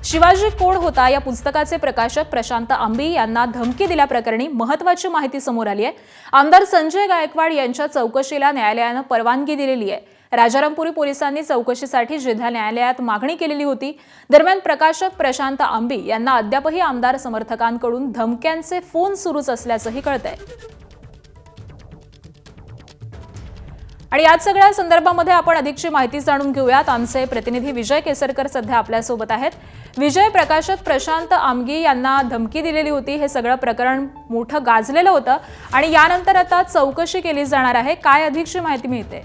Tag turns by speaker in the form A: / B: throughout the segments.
A: शिवाजी कोण होता या पुस्तकाचे प्रकाशक प्रशांत आंबी यांना धमकी दिल्याप्रकरणी महत्त्वाची माहिती समोर आली आहे। आमदार संजय गायकवाड यांच्या चौकशीला न्यायालयाने परवानगी दिलेली आहे। राजारामपुरी पोलिसांनी चौकशीसाठी जिल्हा न्यायालयात मागणी केलेली होती। दरम्यान प्रकाशक प्रशांत आंबी यांना अद्यापही आमदार समर्थकांकडून धमक्यांचे फोन सुरूच असल्याचंही कळतंय। आणि याच सगळ्या संदर्भामध्ये आपण अधिकची माहिती जाणून घेऊयात। आमचे प्रतिनिधी विजय केसरकर सध्या आपल्यासोबत आहेत। विजय, प्रकाशक प्रशांत आंबी यांना धमकी दिलेली होती, हे सगळं प्रकरण मोठं गाजलेलं होतं आणि यानंतर आता चौकशी केली जाणार आहे। काय अधिकची माहिती मिळते?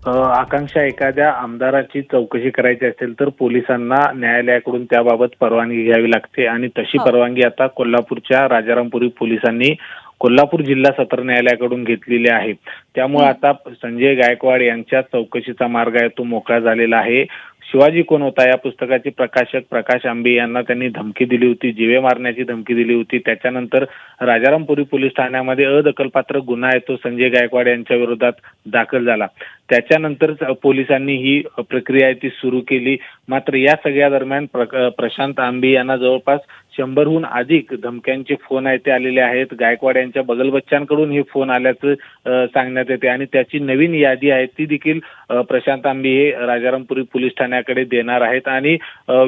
B: आकांक्षा, एखाद्या आमदाराची चौकशी करायची असेल तर पोलिसांना न्यायालयाकडून त्याबाबत परवानगी घ्यावी लागते आणि तशी परवानगी आता कोल्हापूरच्या राजारामपुरी पोलिसांनी कोल्हापूर जिल्हा सत्र न्यायालयाकडून घेतलेली आहे। त्यामुळे आता संजय गायकवाड यांच्या चौकशीचा मार्ग आहे तो मोकळा झालेला आहे। शिवाजी कोण होता या पुस्तकाचे प्रकाशक प्रकाश आंबे यांना त्यांनी धमकी दिली होती, जीवे मारण्याची धमकी दिली होती। त्याच्यानंतर राजारामपुरी पोलीस ठाण्यामध्ये अदखलपात्र गुन्हा आहे तो संजय गायकवाड यांच्या विरोधात दाखल झाला। त्याच्यानंतर पोलिसांनी ही प्रक्रिया ती सुरू केली। मात्र या सगळ्या दरम्यान प्रशांत आंबे यांना जवळपास 100हून अधिक धमक्यांचे फोन आहे ते आलेले आहेत। गायकवाड यांच्या बगलबच्च्यांकडून हे फोन आल्याचं सांगण्यात येते आणि त्याची नवीन यादी आहे ती देखील प्रशांत आंबे हे राजारामपुरी पोलीस ठाण्याकडे देणार आहेत आणि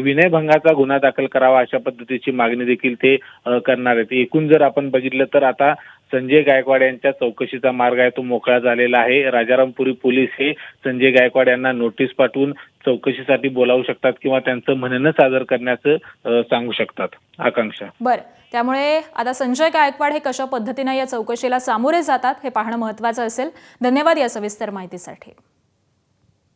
B: विनयभंगाचा गुन्हा दाखल करावा अशा पद्धतीची मागणी देखील ते करणार आहेत। एकूण जर आपण बघितलं तर आता संजय गायकवाड यांच्या चौकशीचा मार्ग आहे तो मोकळा झालेला आहे। राजारामपुरी पोलीस हे संजय गायकवाड यांना नोटीस पाठवून चौकशीसाठी बोलावू शकतात किंवा त्यांचं म्हणणं सादर करण्याचं सांगू शकतात। आकांक्षा,
A: बरं, त्यामुळे आता संजय गायकवाड हे कशा पद्धतीने या चौकशीला सामोरे जातात हे पाहणं महत्त्वाचं असेल। धन्यवाद या सविस्तर माहितीसाठी।